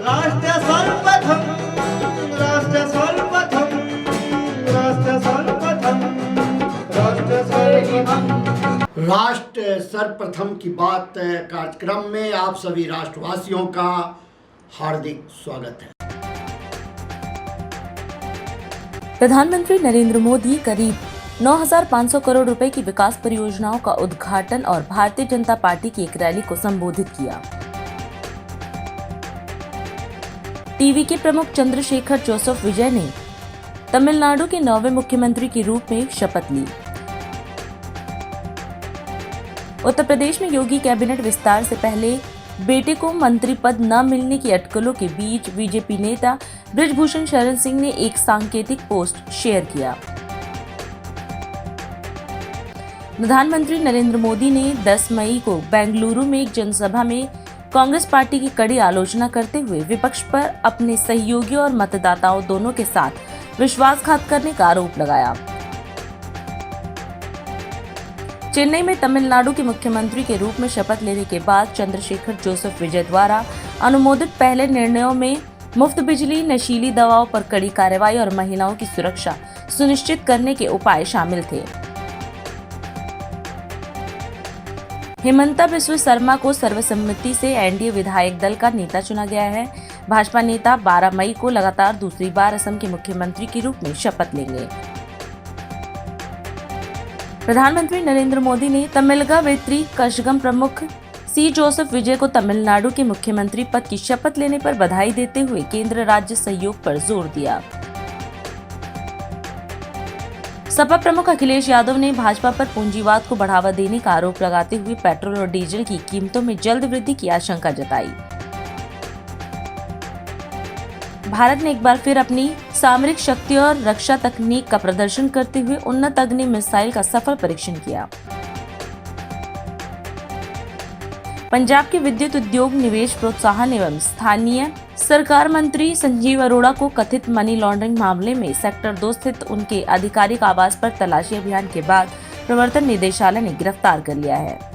राष्ट्र सर्वप्रथम राष्ट्र सर्वप्रथम राष्ट्र सर्वप्रथम राष्ट्र सर्वप्रथम राष्ट्र सर्वप्रथम की बात कार्यक्रम में आप सभी राष्ट्रवासियों का हार्दिक स्वागत है। प्रधानमंत्री नरेंद्र मोदी करीब 9,500 करोड़ रुपए की विकास परियोजनाओं का उद्घाटन और भारतीय जनता पार्टी की एक रैली को संबोधित किया। टीवी के प्रमुख चंद्रशेखर जोसेफ विजय ने तमिलनाडु के 9वें मुख्यमंत्री के रूप में शपथ ली। उत्तर प्रदेश में योगी कैबिनेट विस्तार से पहले बेटे को मंत्री पद न मिलने की अटकलों के बीच बीजेपी नेता बृजभूषण शरण सिंह ने एक सांकेतिक पोस्ट शेयर किया। प्रधानमंत्री नरेंद्र मोदी ने 10 मई को बेंगलुरु में एक जनसभा में कांग्रेस पार्टी की कड़ी आलोचना करते हुए विपक्ष पर अपने सहयोगियों और मतदाताओं दोनों के साथ विश्वासघात करने का आरोप लगाया। चेन्नई में तमिलनाडु के मुख्यमंत्री के रूप में शपथ लेने के बाद चंद्रशेखर जोसेफ विजय द्वारा अनुमोदित पहले निर्णयों में मुफ्त बिजली, नशीली दवाओं पर कड़ी कार्रवाई और महिलाओं की सुरक्षा सुनिश्चित करने के उपाय शामिल थे। हेमंता बिस्व शर्मा को सर्वसम्मति से एनडीए विधायक दल का नेता चुना गया है। भाजपा नेता 12 मई को लगातार दूसरी बार असम के मुख्यमंत्री के रूप में शपथ लेंगे। प्रधानमंत्री नरेंद्र मोदी ने तमिलगा वेत्री कशगम प्रमुख सी जोसेफ विजय को तमिलनाडु के मुख्यमंत्री पद की शपथ लेने पर बधाई देते हुए केंद्र राज्य सहयोग पर जोर दिया। सपा प्रमुख अखिलेश यादव ने भाजपा पर पूंजीवाद को बढ़ावा देने का आरोप लगाते हुए पेट्रोल और डीजल की कीमतों में जल्द वृद्धि की आशंका जताई। भारत ने एक बार फिर अपनी सामरिक शक्ति और रक्षा तकनीक का प्रदर्शन करते हुए उन्नत अग्नि मिसाइल का सफल परीक्षण किया। पंजाब के विद्युत उद्योग, निवेश प्रोत्साहन एवं स्थानीय सरकार मंत्री संजीव अरोड़ा को कथित मनी लॉन्ड्रिंग मामले में सेक्टर 2 स्थित उनके आधिकारिक आवास पर तलाशी अभियान के बाद प्रवर्तन निदेशालय ने गिरफ्तार कर लिया है।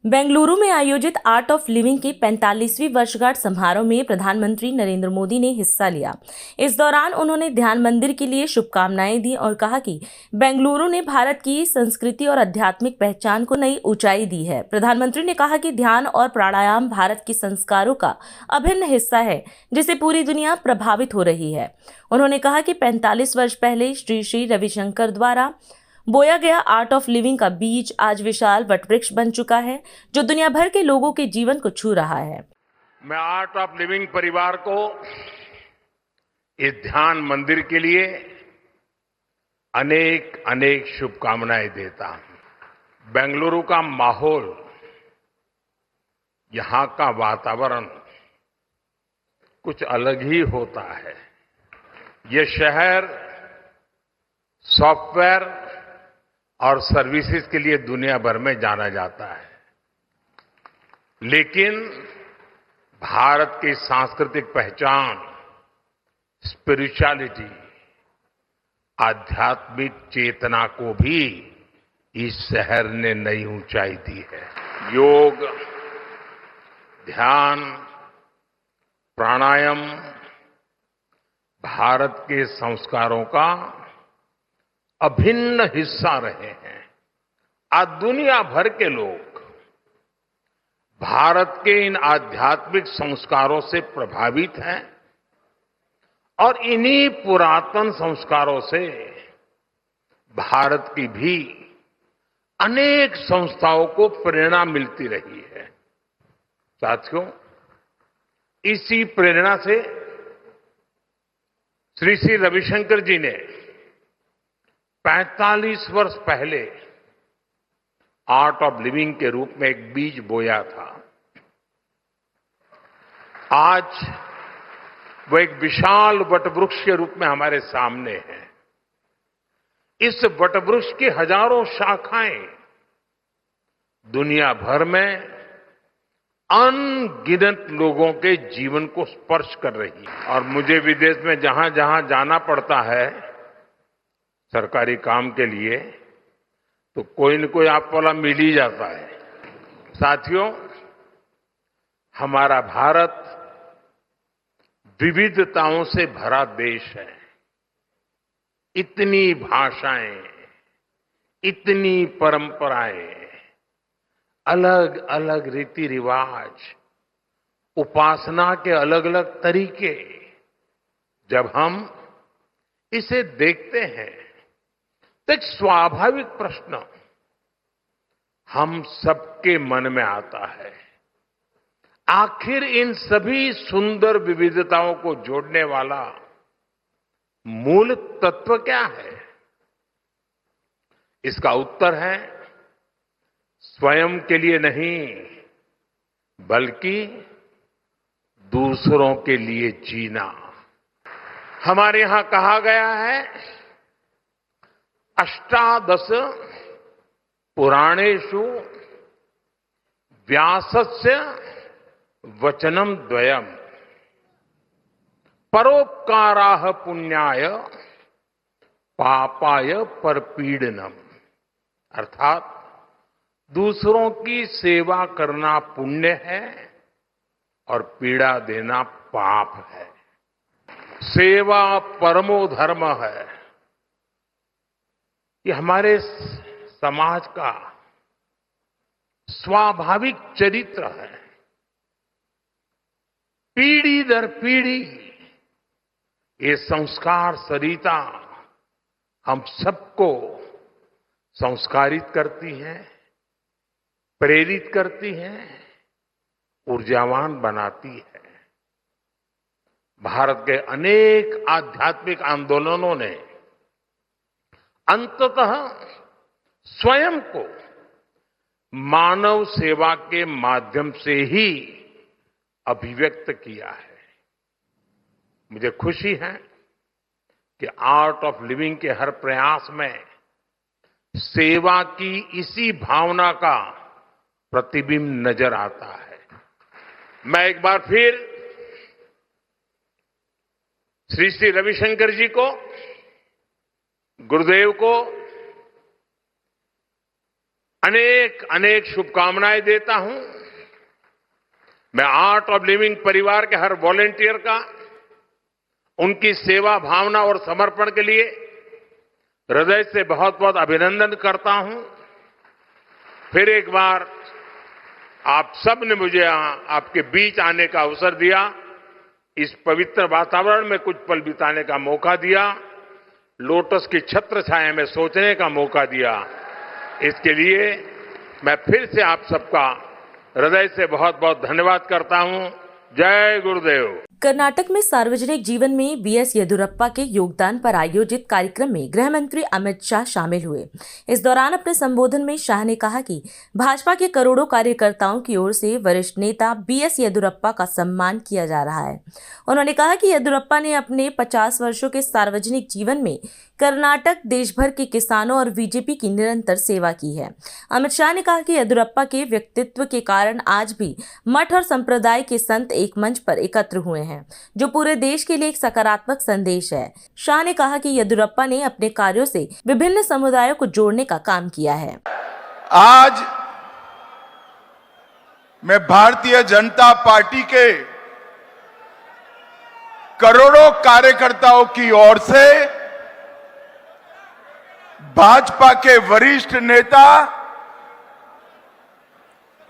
बेंगलुरु में आयोजित आर्ट ऑफ लिविंग के 45वीं वर्षगांठ समारोह में प्रधानमंत्री नरेंद्र मोदी ने हिस्सा लिया। इस दौरान उन्होंने ध्यान मंदिर के लिए शुभकामनाएं दी और कहा कि बेंगलुरु ने भारत की संस्कृति और आध्यात्मिक पहचान को नई ऊंचाई दी है। प्रधानमंत्री ने कहा कि ध्यान और प्राणायाम भारत के संस्कारों का अभिन्न हिस्सा है, जिससे पूरी दुनिया प्रभावित हो रही है। उन्होंने कहा कि 45 वर्ष पहले श्री श्री रविशंकर द्वारा बोया गया आर्ट ऑफ लिविंग का बीज आज विशाल वटवृक्ष बन चुका है, जो दुनिया भर के लोगों के जीवन को छू रहा है। मैं आर्ट ऑफ लिविंग परिवार को इस ध्यान मंदिर के लिए अनेक अनेक शुभकामनाएं देता हूं। बेंगलुरु का माहौल, यहां का वातावरण कुछ अलग ही होता है। यह शहर सॉफ्टवेयर और सर्विसेज के लिए दुनिया भर में जाना जाता है, लेकिन भारत की सांस्कृतिक पहचान, स्पिरिचुअलिटी, आध्यात्मिक चेतना को भी इस शहर ने नई ऊंचाई दी है। योग, ध्यान, प्राणायाम भारत के संस्कारों का अभिन्न हिस्सा रहे हैं। आज दुनिया भर के लोग भारत के इन आध्यात्मिक संस्कारों से प्रभावित हैं और इन्हीं पुरातन संस्कारों से भारत की भी अनेक संस्थाओं को प्रेरणा मिलती रही है। साथियों, इसी प्रेरणा से श्री श्री रविशंकर जी ने 45 वर्ष पहले आर्ट ऑफ लिविंग के रूप में एक बीज बोया था। आज वो एक विशाल वटवृक्ष के रूप में हमारे सामने है। इस वटवृक्ष की हजारों शाखाएं दुनिया भर में अनगिनत लोगों के जीवन को स्पर्श कर रही है। और मुझे विदेश में जहां जहां जाना पड़ता है सरकारी काम के लिए, तो कोई न कोई आप वाला मिल ही जाता है। साथियों, हमारा भारत विविधताओं से भरा देश है। इतनी भाषाएं, इतनी परंपराएं, अलग अलग रीति रिवाज, उपासना के अलग अलग तरीके, जब हम इसे देखते हैं तो एक स्वाभाविक प्रश्न हम सबके मन में आता है, आखिर इन सभी सुंदर विविधताओं को जोड़ने वाला मूल तत्व क्या है? इसका उत्तर है स्वयं के लिए नहीं, बल्कि दूसरों के लिए जीना। हमारे यहां कहा गया है, अष्टादश पुराणेषु व्यासस्य वचनम द्वयम परोपकाराः पुण्याय पापाय परपीडनम। अर्थात दूसरों की सेवा करना पुण्य है और पीड़ा देना पाप है। सेवा परमो धर्म है। ये हमारे समाज का स्वाभाविक चरित्र है। पीढ़ी दर पीढ़ी ये संस्कार सरिता हम सबको संस्कारित करती है, प्रेरित करती है, ऊर्जावान बनाती है। भारत के अनेक आध्यात्मिक आंदोलनों ने अंततः स्वयं को मानव सेवा के माध्यम से ही अभिव्यक्त किया है। मुझे खुशी है कि आर्ट ऑफ लिविंग के हर प्रयास में सेवा की इसी भावना का प्रतिबिंब नजर आता है। मैं एक बार फिर श्री श्री रविशंकर जी को, गुरुदेव को अनेक अनेक शुभकामनाएं देता हूं। मैं आर्ट ऑफ लिविंग परिवार के हर वॉलेंटियर का उनकी सेवा भावना और समर्पण के लिए हृदय से बहुत बहुत अभिनंदन करता हूं। फिर एक बार आप सब ने मुझे आपके बीच आने का अवसर दिया, इस पवित्र वातावरण में कुछ पल बिताने का मौका दिया, लोटस की छत्र छाया में सोचने का मौका दिया। इसके लिए मैं फिर से आप सबका हृदय से बहुत बहुत धन्यवाद करता हूं। जय गुरुदेव। कर्नाटक में सार्वजनिक जीवन में बीएस येदियुरप्पा के योगदान पर आयोजित कार्यक्रम में गृह मंत्री अमित शाह शामिल हुए। इस दौरान अपने संबोधन में शाह ने कहा कि भाजपा के करोड़ों कार्यकर्ताओं की ओर से वरिष्ठ नेता बीएस येदियुरप्पा का सम्मान किया जा रहा है। उन्होंने कहा कि येदियुरप्पा ने अपने 50 वर्षों के सार्वजनिक जीवन में कर्नाटक, देश भर के किसानों और बीजेपी की निरंतर सेवा की है। अमित शाह ने कहा कि येदियुरप्पा के व्यक्तित्व के कारण आज भी मठ और संप्रदाय के संत एक मंच पर एकत्र हुए हैं, जो पूरे देश के लिए एक सकारात्मक संदेश है। शाह ने कहा कि येदियुरप्पा ने अपने कार्यों से विभिन्न समुदायों को जोड़ने का काम किया है। आज मैं भारतीय जनता पार्टी के करोड़ों कार्यकर्ताओं की ओर से भाजपा के वरिष्ठ नेता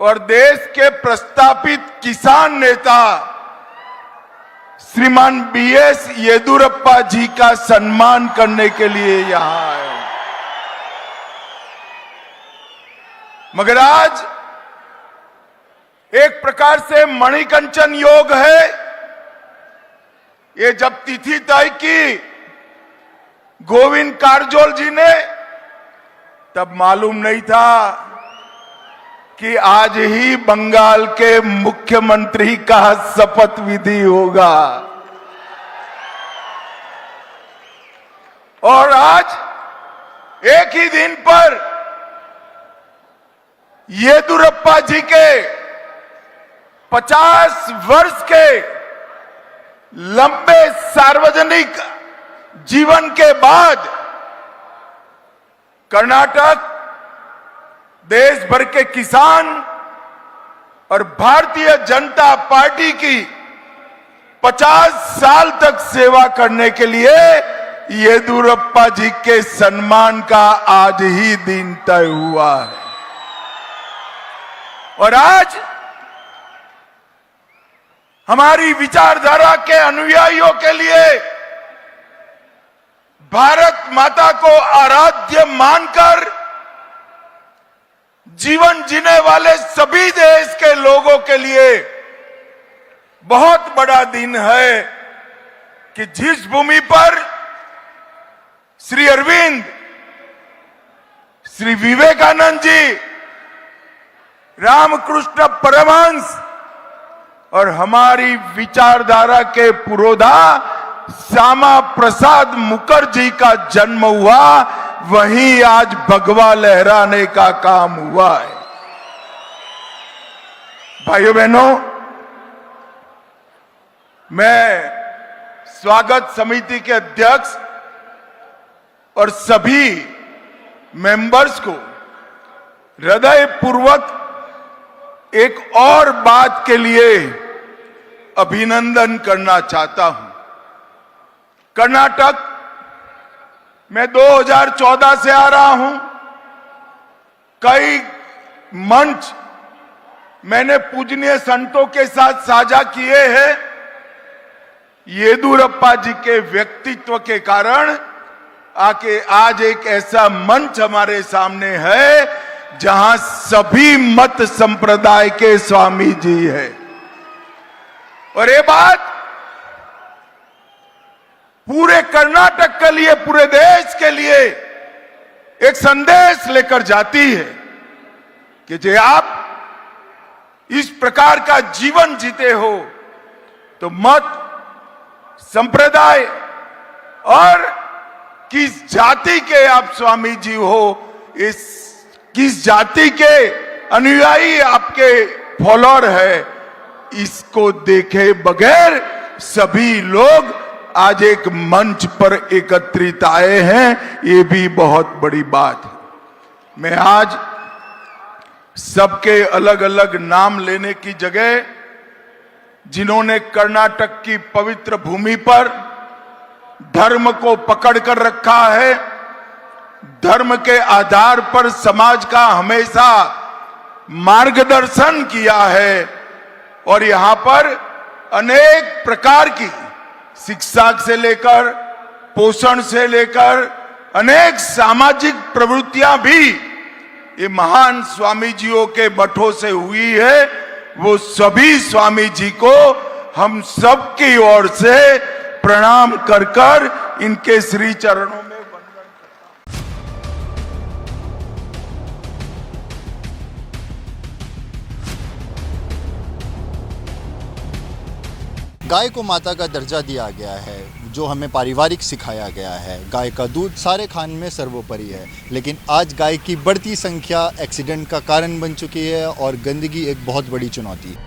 और देश के प्रस्तापित किसान नेता श्रीमान बीएस येदियुरप्पा जी का सम्मान करने के लिए यहां आए। मगर आज एक प्रकार से मणिकंचन योग है। ये जब तिथि तय की गोविंद कारजोल जी ने, तब मालूम नहीं था कि आज ही बंगाल के मुख्यमंत्री का शपथ विधि होगा। और आज एक ही दिन पर येदियुरप्पा जी के 50 वर्ष के लंबे सार्वजनिक जीवन के बाद कर्नाटक, देश भर के किसान और भारतीय जनता पार्टी की 50 साल तक सेवा करने के लिए येदियुरप्पा जी के सम्मान का आज ही दिन तय हुआ है। और आज हमारी विचारधारा के अनुयायियों के लिए भारत माता को आराध्य मानकर जीवन जीने वाले सभी देश के लोगों के लिए बहुत बड़ा दिन है कि जिस भूमि पर श्री अरविंद, श्री विवेकानंद जी, रामकृष्ण परमहंस और हमारी विचारधारा के पुरोधा श्यामा प्रसाद मुखर्जी का जन्म हुआ, वहीं आज भगवा लहराने का काम हुआ है। भाइयों बहनों, मैं स्वागत समिति के अध्यक्ष और सभी मेंबर्स को हृदय पूर्वक एक और बात के लिए अभिनंदन करना चाहता हूं। कर्नाटक मैं 2014 से आ रहा हूं। कई मंच मैंने पूजनीय संतों के साथ साझा किए हैं। येदियुरप्पा जी के व्यक्तित्व के कारण आके आज एक ऐसा मंच हमारे सामने है जहां सभी मत संप्रदाय के स्वामी जी है। और ये बात पूरे कर्नाटक के लिए, पूरे देश के लिए एक संदेश लेकर जाती है कि जो आप इस प्रकार का जीवन जीते हो तो मत, संप्रदाय और किस जाति के आप स्वामी जी हो, इस किस जाति के अनुयायी आपके फॉलोअर है, इसको देखे बगैर सभी लोग आज एक मंच पर एकत्रित आए हैं। ये भी बहुत बड़ी बात है। मैं आज सबके अलग अलग नाम लेने की जगह जिन्होंने कर्नाटक की पवित्र भूमि पर धर्म को पकड़ कर रखा है, धर्म के आधार पर समाज का हमेशा मार्गदर्शन किया है और यहां पर अनेक प्रकार की शिक्षा से लेकर, पोषण से लेकर अनेक सामाजिक प्रवृत्तियां भी ये महान स्वामी जियों के मठों से हुई है। वो सभी स्वामी जी को हम सब की ओर से प्रणाम कर कर इनके श्री चरणों में वंदन करता हूं। गाय को माता का दर्जा दिया गया है, जो हमें पारिवारिक सिखाया गया है। गाय का दूध सारे खान में सर्वोपरि है, लेकिन आज गाय की बढ़ती संख्या एक्सीडेंट का कारण बन चुकी है और गंदगी एक बहुत बड़ी चुनौती है।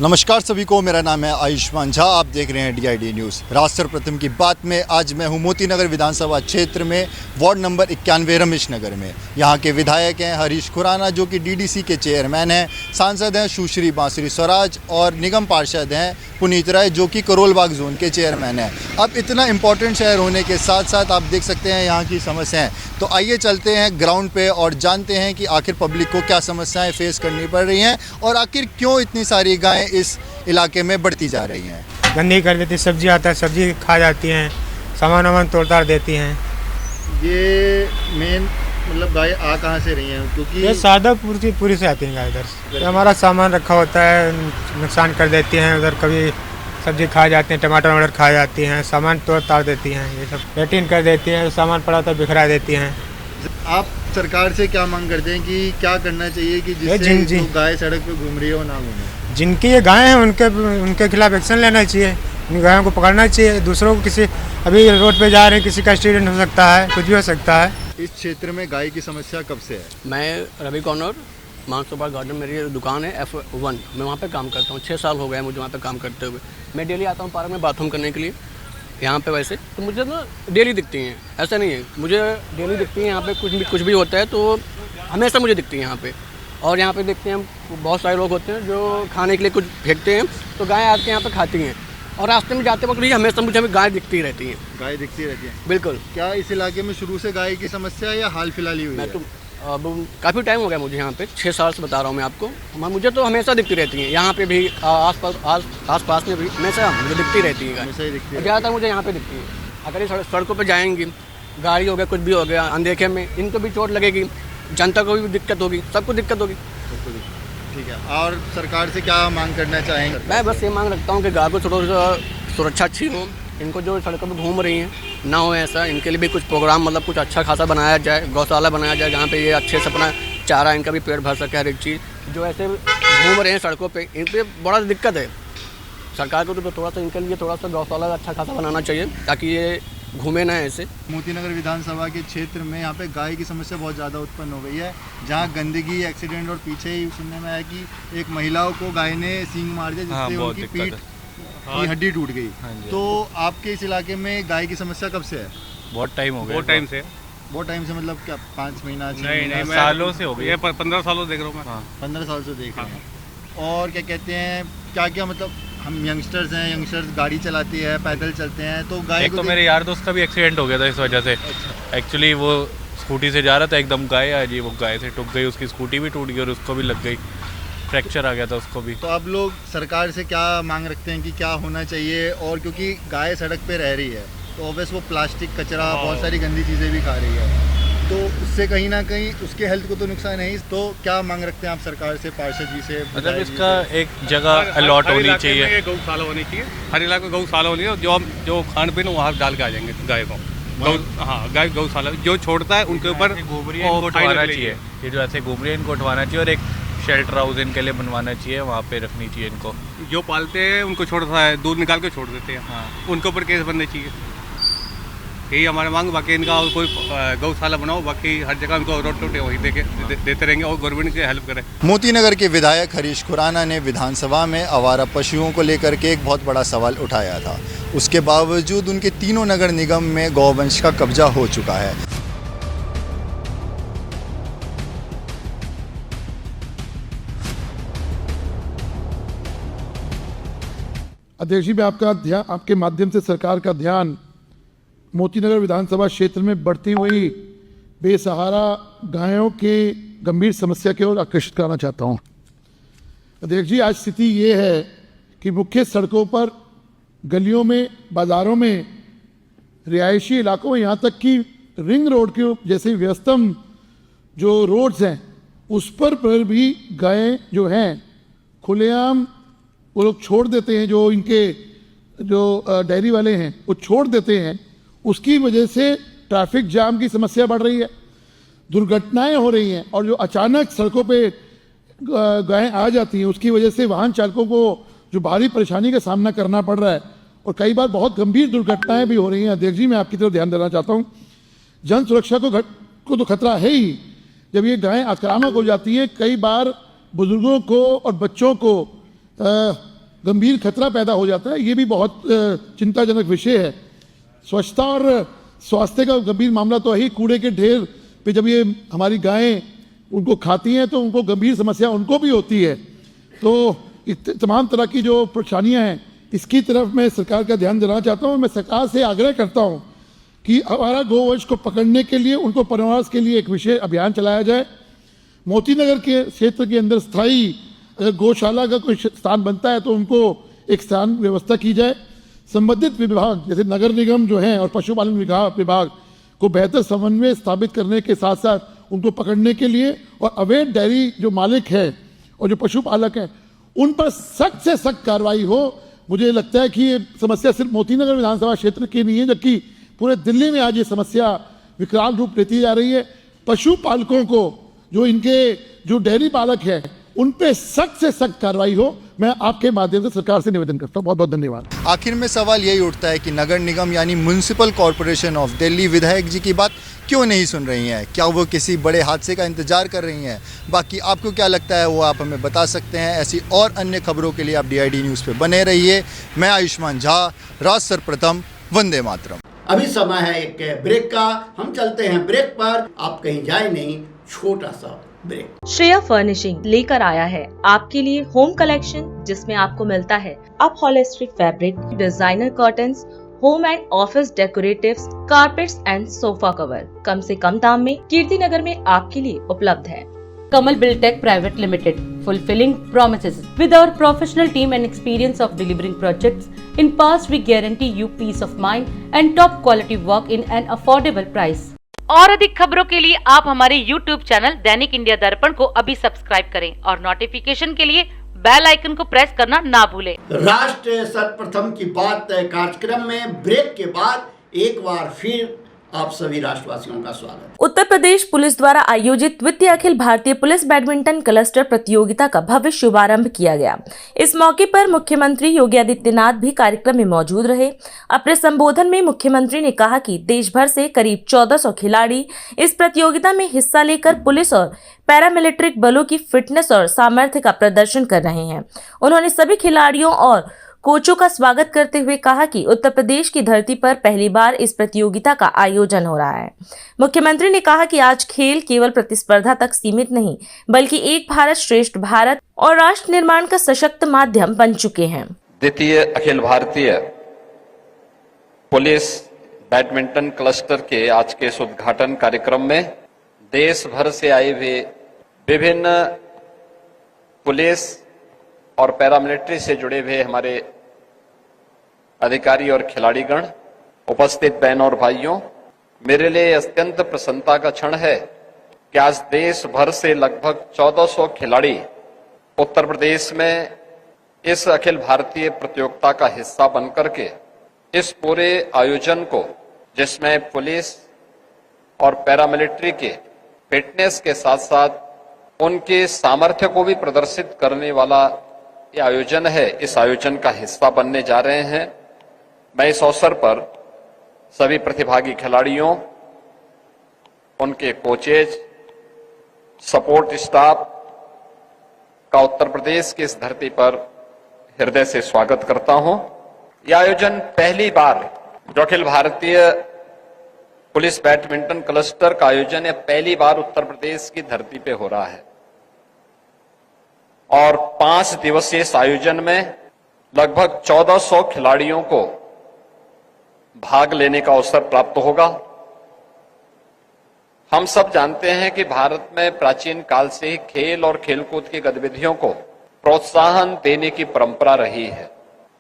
नमस्कार सभी को, मेरा नाम है आयुष्मान झा। आप देख रहे हैं DID न्यूज़। राष्ट्र प्रथम की बात में आज मैं हूं मोती नगर विधानसभा क्षेत्र में वार्ड नंबर 91 रमेश नगर में। यहां के विधायक हैं हरीश खुराना, जो कि DDC के चेयरमैन हैं, सांसद हैं सुश्री बांसुरी स्वराज और निगम पार्षद हैं पुनीत राय, जो कि करोल बाग जोन के चेयरमैन हैं। अब इतना इम्पोर्टेंट शहर होने के साथ साथ आप देख सकते हैं यहाँ की समस्याएँ। तो आइए चलते हैं ग्राउंड पे और जानते हैं कि आखिर पब्लिक को क्या समस्याएं फेस करनी पड़ रही हैं और आखिर क्यों इतनी सारी गायें इस इलाके में बढ़ती जा रही हैं। गंदगी कर देती, सब्जी आता है, सब्जी खा जाती हैं, सामान वामान तोड़ देती हैं। ये मेन मतलब गाय आ कहाँ से रही हैं? क्योंकि ये सादा पूरी से आती हैं गाय इधर से। हमारा सामान रखा होता है, नुकसान कर देती हैं। उधर कभी सब्जी खा जाती हैं, टमाटर वमाटर खा जाती हैं, सामान तोड़ देती हैं, ये सब लेटिन कर देती हैं, सामान पड़ा होता है बिखरा देती हैं। आप सरकार से क्या मांग करते हैं कि क्या करना चाहिए कि जिससे जो गाय सड़क पे घूम रही है वो ना घूमे? जिनकी ये गायें हैं उनके खिलाफ एक्शन लेना चाहिए, इन गायों को पकड़ना चाहिए। दूसरों को किसी अभी रोड पे जा रहे हैं, किसी का एक्सीडेंट हो सकता है, कुछ भी हो सकता है। इस क्षेत्र में गाय की समस्या कब से है? मैं रवि कॉर्नर मानसोपाल गार्डन मेरी दुकान है F1, मैं वहाँ पे काम करता हूँ। 6 साल हो गए मुझे वहाँ पे काम करते हुए। मैं डेली आता हूँ पार्क में बाथरूम करने के लिए। यहाँ पे वैसे तो मुझे ना डेली दिखती हैं, ऐसा नहीं है, मुझे डेली दिखती हैं यहाँ पे। कुछ भी होता है तो हमेशा मुझे दिखती है यहाँ पे। और यहाँ पे देखते हैं बहुत सारे लोग होते हैं जो खाने के लिए कुछ फेंकते हैं तो गाय आके यहाँ पे खाती हैं। और रास्ते में जाते वक्त भी हमेशा मुझे गाय दिखती रहती है। गाय दिखती रहती है? बिल्कुल। क्या इस इलाके में शुरू से गाय की समस्या है या हाल फिलहाल ही हुई है? मैं तो अब काफ़ी टाइम हो गया मुझे यहाँ पे, 6 साल से बता रहा हूँ मैं आपको। मुझे तो हमेशा दिखती रहती हैं, यहाँ पे भी आस पास में भी हमेशा मुझे दिखती रहती है। हमेशा ही दिखती है? ज़्यादातर मुझे यहाँ पे दिखती है। अगर ये सड़कों पे जाएंगी, गाड़ी हो गया, कुछ भी हो गया, अनदेखे में इनको भी चोट लगेगी, जनता को भी दिक्कत होगी, सबको दिक्कत होगी। ठीक है, और सरकार से क्या मांग करना चाहेंगे? मैं बस ये मांग रखता हूँ कि गाय को थोड़ा सा सुरक्षा अच्छी हो, इनको जो सड़कों पे घूम रही हैं ना हो ऐसा, इनके लिए भी कुछ प्रोग्राम मतलब कुछ अच्छा खासा बनाया जाए, गौशाला बनाया जाए जहाँ पे ये अच्छे से अपना चारा इनका भी पेट भर सके, हर एक चीज़। जो ऐसे घूम रहे हैं सड़कों पे, इन पर बड़ा दिक्कत है। सरकार को तो थोड़ा सा इनके लिए थोड़ा सा गौशाला अच्छा खासा बनाना चाहिए ताकि ये घूमे ना ऐसे। मोतीनगर विधानसभा के क्षेत्र में यहाँ पे गाय की समस्या बहुत ज़्यादा उत्पन्न हो गई है, जहाँ गंदगी, एक्सीडेंट और पीछे ही सुनने में आया कि एक महिला को गाय ने सींग मार दिया जिससे उनकी पीठ की हड्डी टूट गई। तो आपके इस इलाके में गाय की समस्या कब से है? बहुत टाइम हो गया। बहुत टाइम से मतलब क्या 5 महीना? नहीं, सालों से हो गई है, 15 सालों देख रहा हूँ मैं। 15 साल से देख रहे हैं। और क्या कहते हैं, क्या मतलब हम यंगस्टर्स हैं, यंगस्टर्स गाड़ी चलाती है, पैदल चलते हैं, तो गाय एक तो मेरे यार दोस्त का भी एक्सीडेंट हो गया था इस वजह से। एक्चुअली वो स्कूटी से जा रहा था, एकदम गाय आ गई, वो गाय से टूट गई, उसकी स्कूटी भी टूट गई और उसको भी लग गई, फ्रैक्चर आ गया था उसको भी। तो आप लोग सरकार से क्या मांग रखते हैं कि क्या होना चाहिए? और क्योंकि गाय सड़क पे रह रही है तो ऑब्वियस वो प्लास्टिक, कचरा, बहुत सारी गंदी चीज़ें भी खा रही है, तो उससे कहीं ना कहीं उसके हेल्थ को तो नुकसान है ही। तो क्या मांग रखते हैं आप सरकार से, पार्षद जी से? मतलब इसका एक जगह अलॉट होनी चाहिए, गौशाला होनी चाहिए, हर इलाके में गौशाला होनी चाहिए। जो खान पीन वहाँ डाल के आ जाएंगे गाय को। हाँ, गाय गौशाला जो छोड़ता है उनके ऊपर उठवाना चाहिए, ये जो ऐसे घूम रही है इनको उठवाना चाहिए और एक शेल्टर हाउस इनके लिए बनवाना चाहिए, वहाँ पे रखनी चाहिए इनको। जो पालते हैं उनको छोड़ता है, दूध निकाल के छोड़ देते हैं। हाँ, उनके ऊपर केस बनने चाहिए, यही हमारे मांग। बाकी इनका कोई गौशाला बनाओ, बाकी हर जगह उनको रोड टोटे वही देते रहेंगे और गवर्नमेंट की हेल्प करें। मोतीनगर के विधायक हरीश खुराना ने विधानसभा में आवारा पशुओं को लेकर के एक बहुत बड़ा सवाल उठाया था। उसके बावजूद उनके तीनों नगर निगम में गौवंश का कब्जा हो चुका है। अध्यक्ष जी, मैं आपके माध्यम से सरकार का ध्यान मोतीनगर विधानसभा क्षेत्र में बढ़ती हुई बेसहारा गायों के गंभीर समस्या की ओर आकर्षित कराना चाहता हूं। अध्यक्ष जी, आज स्थिति ये है कि मुख्य सड़कों पर, गलियों में, बाज़ारों में, रिहायशी इलाकों में, यहाँ तक कि रिंग रोड के जैसे व्यस्तम जो रोड्स हैं उस पर भी गायें जो हैं खुलेआम वो लोग छोड़ देते हैं। जो इनके डेयरी वाले हैं वो छोड़ देते हैं, उसकी वजह से ट्रैफिक जाम की समस्या बढ़ रही है, दुर्घटनाएं हो रही हैं। और जो अचानक सड़कों पे गायें आ जाती हैं उसकी वजह से वाहन चालकों को जो भारी परेशानी का सामना करना पड़ रहा है और कई बार बहुत गंभीर दुर्घटनाएं भी हो रही हैं। अध्यक्ष जी, मैं आपकी तरफ ध्यान देना चाहता हूँ, जन सुरक्षा को तो खतरा है ही। जब ये गायें आक्रामक हो जाती हैं, कई बार बुजुर्गों को और बच्चों को गंभीर खतरा पैदा हो जाता है। ये भी बहुत चिंताजनक विषय है। स्वच्छता और स्वास्थ्य का गंभीर मामला तो है ही। कूड़े के ढेर पे जब ये हमारी गायें उनको खाती हैं तो उनको गंभीर समस्या उनको भी होती है। तो तमाम तरह की जो परेशानियां हैं इसकी तरफ मैं सरकार का ध्यान देना चाहता हूँ। मैं सरकार से आग्रह करता हूँ कि आवारा गोवंश को पकड़ने के लिए, उनको पुनर्वास के लिए एक विशेष अभियान चलाया जाए। मोतीनगर के क्षेत्र के अंदर स्थायी अगर गौशाला का कोई स्थान बनता है तो उनको एक स्थान व्यवस्था की जाए। संबंधित विभाग जैसे नगर निगम जो हैं और पशुपालन विभाग को बेहतर समन्वय स्थापित करने के साथ साथ उनको पकड़ने के लिए और अवैध डेयरी जो मालिक है और जो पशुपालक हैं उन पर सख्त से सख्त कार्रवाई हो। मुझे लगता है कि ये समस्या सिर्फ मोतीनगर विधानसभा क्षेत्र की नहीं है, जबकि पूरे दिल्ली में आज ये समस्या विकराल रूप लेती जा रही है। पशुपालकों को, जो इनके जो डेयरी पालक है, उन पे सख्त से सख्त कार्रवाई हो। मैं आपके माध्यम से सरकार से निवेदन करता हूँ। बहुत बहुत धन्यवाद। आखिर में सवाल यही उठता है कि नगर निगम यानी म्युनिसिपल कॉरपोरेशन ऑफ दिल्ली विधायक जी की बात क्यों नहीं सुन रही हैं? क्या वो किसी बड़े हादसे का इंतजार कर रही हैं? बाकी आपको क्या लगता है वो आप हमें बता सकते हैं। ऐसी और अन्य खबरों के लिए आप DID न्यूज़ पे बने रहिए। मैं आयुष्मान झा, राज सर्वप्रथम, वंदे मातरम। अभी समय है एक ब्रेक का, हम चलते हैं ब्रेक पर, आप कहीं जाए नहीं, छोटा सा ब्रेक। श्रेया फर्निशिंग लेकर आया है आपके लिए होम कलेक्शन, जिसमें आपको मिलता है upholstery fabric, designer curtains, home and office decoratives, carpets and sofa cover कम से कम दाम में कीर्ति नगर में आपके लिए उपलब्ध है। Kamal Buildtech Private Limited, fulfilling promises. With our professional team and experience of delivering projects, in past we guarantee you peace of mind and top quality work in an affordable price. और अधिक खबरों के लिए आप हमारे YouTube channel दैनिक India दर्पण को अभी सब्सक्राइब करें और नोटिफिकेशन के लिए बेल आइकन को प्रेस करना ना भूलें। राष्ट्र सर्वप्रथम की बात कार्यक्रम में ब्रेक के बाद एक बार फिर आप सभी राष्ट्रवासियों का स्वागत। उत्तर प्रदेश पुलिस द्वारा आयोजित द्वितीय Akhil Bharatiya police badminton cluster प्रतियोगिता का भव्य शुभारंभ किया गया। इस मौके पर मुख्यमंत्री योगी आदित्यनाथ भी कार्यक्रम में मौजूद रहे। अपने संबोधन में मुख्यमंत्री ने कहा कि देश भर से करीब 1400 खिलाड़ी इस प्रतियोगिता में हिस्सा लेकर पुलिस और पैरामिलिट्री बलों की फिटनेस और सामर्थ्य का प्रदर्शन कर रहे हैं। उन्होंने सभी खिलाड़ियों और कोचों का स्वागत करते हुए कहा कि उत्तर प्रदेश की धरती पर पहली बार इस प्रतियोगिता का आयोजन हो रहा है। मुख्यमंत्री ने कहा कि आज खेल केवल प्रतिस्पर्धा तक सीमित नहीं, बल्कि एक भारत श्रेष्ठ भारत और राष्ट्र निर्माण का सशक्त माध्यम बन चुके हैं। द्वितीय Akhil Bharatiya police badminton cluster के आज के इस उद्घाटन कार्यक्रम में देश भर से आए हुए विभिन्न पुलिस और पैरामिलिट्री से जुड़े हुए हमारे अधिकारी और खिलाड़ीगण, उपस्थित बहनों और भाइयों, मेरे लिए अत्यंत प्रसन्नता का क्षण है कि आज देश भर से लगभग 1400 खिलाड़ी उत्तर प्रदेश में इस अखिल भारतीय प्रतियोगिता का हिस्सा बनकर के इस पूरे आयोजन को, जिसमें पुलिस और पैरामिलिट्री के फिटनेस के साथ साथ उनके सामर्थ्य को भी प्रदर्शित करने वाला ये आयोजन है, इस आयोजन का हिस्सा बनने जा रहे हैं। मैं इस अवसर पर सभी प्रतिभागी खिलाड़ियों, उनके कोचेज, सपोर्ट स्टाफ का उत्तर प्रदेश की इस धरती पर हृदय से स्वागत करता हूं। यह आयोजन पहली बार, जो Akhil Bharatiya police badminton cluster का आयोजन है, पहली बार उत्तर प्रदेश की धरती पे हो रहा है और 5 दिवसीय इस आयोजन में लगभग 1400 खिलाड़ियों को भाग लेने का अवसर प्राप्त होगा। हम सब जानते हैं कि भारत में प्राचीन काल से ही खेल और खेलकूद की गतिविधियों को प्रोत्साहन देने की परंपरा रही है।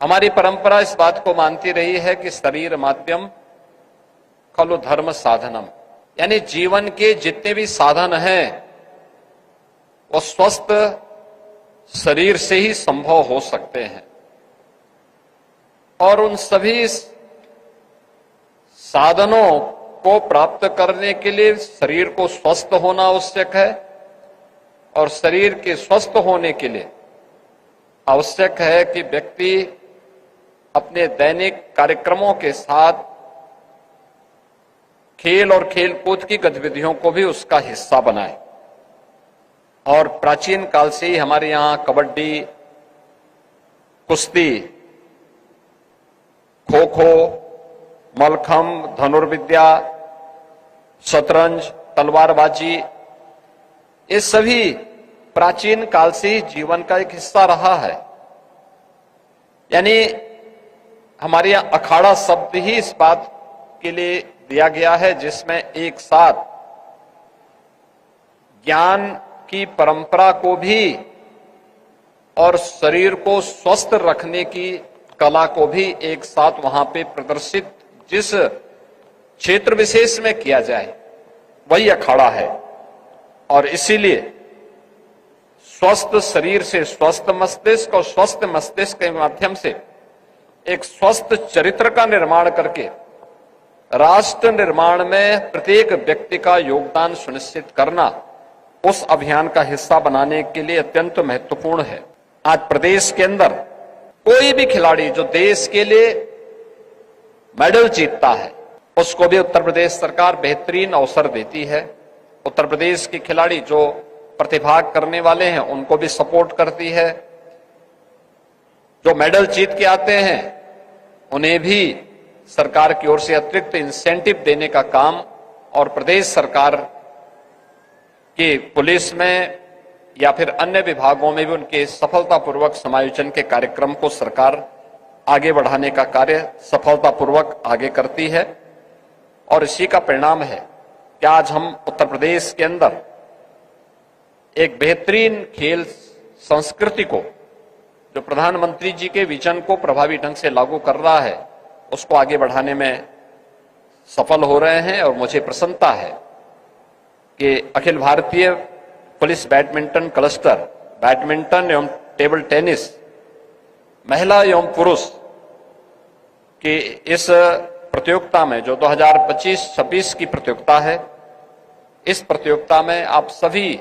हमारी परंपरा इस बात को मानती रही है कि शरीर माध्यम खलु धर्म साधनम, यानी जीवन के जितने भी साधन हैं वो स्वस्थ शरीर से ही संभव हो सकते हैं और उन सभी साधनों को प्राप्त करने के लिए शरीर को स्वस्थ होना आवश्यक है और शरीर के स्वस्थ होने के लिए आवश्यक है कि व्यक्ति अपने दैनिक कार्यक्रमों के साथ खेल और खेलकूद की गतिविधियों को भी उसका हिस्सा बनाए। और प्राचीन काल से ही हमारे यहां कबड्डी, कुश्ती, खो खो, मलखंब, धनुर्विद्या, शतरंज, तलवारबाजी, ये सभी प्राचीन काल से ही जीवन का एक हिस्सा रहा है। यानी हमारे यहां अखाड़ा शब्द ही इस बात के लिए दिया गया है जिसमें एक साथ ज्ञान की परंपरा को भी और शरीर को स्वस्थ रखने की कला को भी एक साथ वहां पे प्रदर्शित जिस क्षेत्र विशेष में किया जाए वही अखाड़ा है। और इसीलिए स्वस्थ शरीर से स्वस्थ मस्तिष्क और स्वस्थ मस्तिष्क के माध्यम से एक स्वस्थ चरित्र का निर्माण करके राष्ट्र निर्माण में प्रत्येक व्यक्ति का योगदान सुनिश्चित करना उस अभियान का हिस्सा बनाने के लिए अत्यंत महत्वपूर्ण है। आज प्रदेश के अंदर कोई भी खिलाड़ी जो देश के लिए मेडल जीतता है उसको भी उत्तर प्रदेश सरकार बेहतरीन अवसर देती है। उत्तर प्रदेश के खिलाड़ी जो प्रतिभाग करने वाले हैं उनको भी सपोर्ट करती है। जो मेडल जीत के आते हैं उन्हें भी सरकार की ओर से अतिरिक्त इंसेंटिव देने का काम और प्रदेश सरकार के पुलिस में या फिर अन्य विभागों में भी उनके सफलतापूर्वक समायोजन के कार्यक्रम को सरकार आगे बढ़ाने का कार्य सफलतापूर्वक आगे करती है। और इसी का परिणाम है कि आज हम उत्तर प्रदेश के अंदर एक बेहतरीन खेल संस्कृति को, जो प्रधानमंत्री जी के विजन को प्रभावी ढंग से लागू कर रहा है, उसको आगे बढ़ाने में सफल हो रहे हैं। और मुझे प्रसन्नता है कि Akhil Bharatiya police badminton cluster, badminton एवं टेबल टेनिस, महिला एवं पुरुष की इस प्रतियोगिता में, जो 2025-26 की प्रतियोगिता है, इस प्रतियोगिता में आप सभी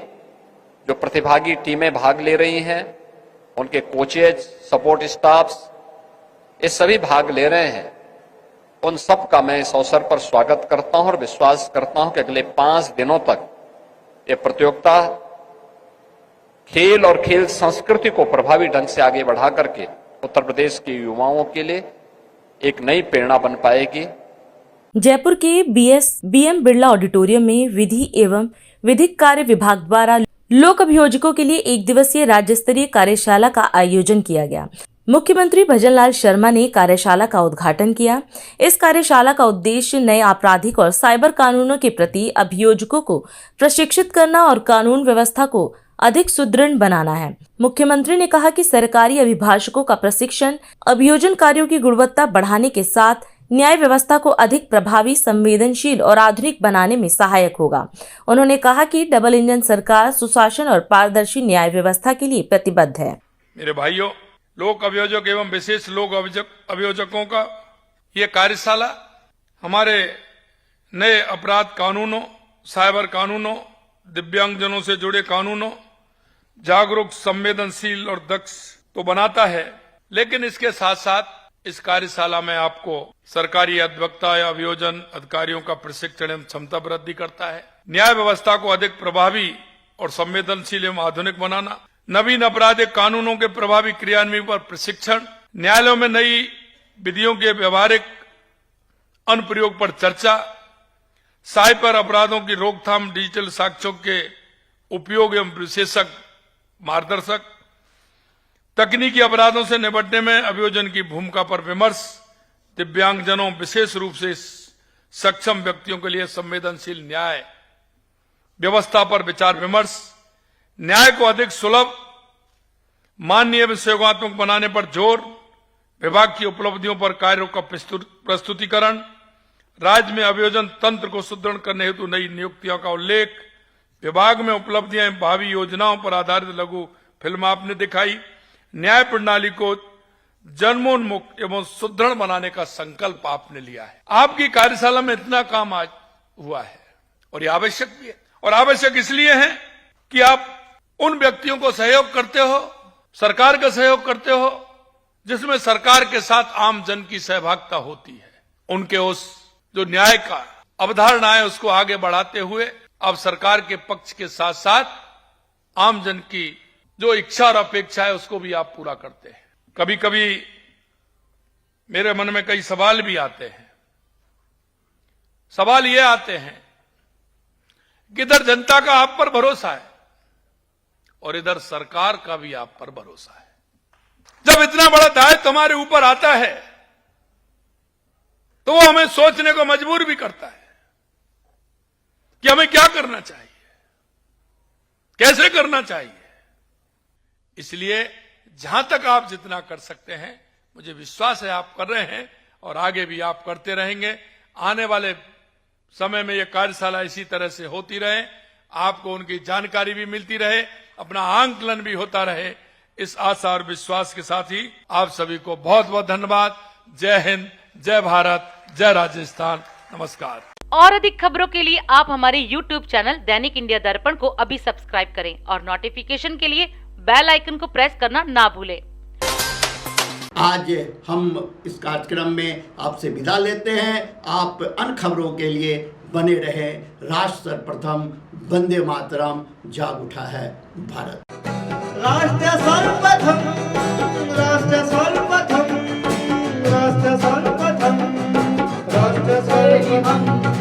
जो प्रतिभागी टीमें भाग ले रही हैं, उनके कोचेज, सपोर्ट स्टाफ्स, ये सभी भाग ले रहे हैं। उन सब का मैं इस अवसर पर स्वागत करता हूं और विश्वास करता हूं कि अगले 5 दिनों तक ये प्रतियोगिता खेल और खेल संस्कृति को प्रभावी ढंग से आगे बढ़ा करके उत्तर प्रदेश के युवाओं के लिए एक नई प्रेरणा बन पाएगी। जयपुर के बीएम बिरला ऑडिटोरियम में विधि एवं विधिक कार्य विभाग द्वारा लोक अभियोजकों के लिए 1 दिवसीय राज्य स्तरीय कार्यशाला का आयोजन किया गया। मुख्यमंत्री भजनलाल शर्मा ने कार्यशाला का उद्घाटन किया। इस कार्यशाला का उद्देश्य नए आपराधिक और साइबर कानूनों के प्रति अभियोजकों को प्रशिक्षित करना और कानून व्यवस्था को अधिक सुदृढ़ बनाना है। मुख्यमंत्री ने कहा कि सरकारी अभिभाषकों का प्रशिक्षण अभियोजन कार्यों की गुणवत्ता बढ़ाने के साथ न्याय व्यवस्था को अधिक प्रभावी, संवेदनशील और आधुनिक बनाने में सहायक होगा। उन्होंने कहा कि डबल इंजन सरकार सुशासन और पारदर्शी न्याय व्यवस्था के लिए प्रतिबद्ध है। मेरे भाइयों, लोक अभियोजक एवं विशेष लोक अभियोजकों का ये कार्यशाला हमारे नए अपराध कानूनों, साइबर कानूनों, दिव्यांगजनों से जुड़े कानूनों, जागरूक, संवेदनशील और दक्ष तो बनाता है, लेकिन इसके साथ साथ इस कार्यशाला में आपको सरकारी अधिवक्ता या अभियोजन अधिकारियों का प्रशिक्षण एवं क्षमता वृद्धि करता है। न्याय व्यवस्था को अधिक प्रभावी और संवेदनशील एवं आधुनिक बनाना, नवीन आपराधिक कानूनों के प्रभावी क्रियान्वयन पर प्रशिक्षण, न्यायालयों में नई विधियों के व्यवहारिक अनुप्रयोग पर चर्चा, साइबर अपराधों की रोकथाम, डिजिटल साक्ष्यों के उपयोग एवं विशेषज्ञ मार्गदर्शक, तकनीकी अपराधों से निपटने में अभियोजन की भूमिका पर विमर्श, दिव्यांगजनों विशेष रूप से सक्षम व्यक्तियों के लिए संवेदनशील न्याय व्यवस्था पर विचार विमर्श, न्याय को अधिक सुलभ, माननीय एवं सहयोगात्मक बनाने पर जोर, विभाग की उपलब्धियों पर कार्यों का प्रस्तुतिकरण, राज्य में अभियोजन तंत्र को सुदृढ़ करने हेतु नई नियुक्तियों का उल्लेख, विभाग में उपलब्धियां भावी योजनाओं पर आधारित लघु फिल्म आपने दिखाई, न्याय प्रणाली को जन्मोन्मुख एवं सुदृढ़ बनाने का संकल्प आपने लिया है। आपकी कार्यशाला में इतना काम आज हुआ है और ये आवश्यक भी है, और आवश्यक इसलिए है कि आप उन व्यक्तियों को सहयोग करते हो, सरकार का सहयोग करते हो, जिसमें सरकार के साथ आम जन की सहभागिता होती है। उनके उस जो न्याय का अवधारणा है उसको आगे बढ़ाते हुए अब सरकार के पक्ष के साथ साथ आम जन की जो इच्छा और अपेक्षा है उसको भी आप पूरा करते हैं। कभी कभी मेरे मन में कई सवाल भी आते हैं। सवाल ये आते हैं कि इधर जनता का आप पर भरोसा है और इधर सरकार का भी आप पर भरोसा है। जब इतना बड़ा दायित्व हमारे ऊपर आता है तो वो हमें सोचने को मजबूर भी करता है कि हमें क्या करना चाहिए, कैसे करना चाहिए। इसलिए जहां तक आप जितना कर सकते हैं, मुझे विश्वास है आप कर रहे हैं और आगे भी आप करते रहेंगे। आने वाले समय में यह कार्यशाला इसी तरह से होती रहे, आपको उनकी जानकारी भी मिलती रहे, अपना आंकलन भी होता रहे। इस आशा और विश्वास के साथ ही आप सभी को बहुत बहुत धन्यवाद। जय हिंद, जय भारत, जय राजस्थान, नमस्कार। और अधिक खबरों के लिए आप हमारे YouTube चैनल दैनिक इंडिया दर्पण को अभी सब्सक्राइब करें और नोटिफिकेशन के लिए बेल आइकन को प्रेस करना ना भूलें। आज हम इस कार्यक्रम में आपसे विदा लेते हैं। आप अन्य खबरों के लिए बने रहे। राष्ट्र सर्वप्रथम, वंदे मातरम, जाग उठा है भारत। राष्ट्र सर्वप्रथम, राष्ट्र सर्वप्रथम, राष्ट्र सर्वप्रथम। हम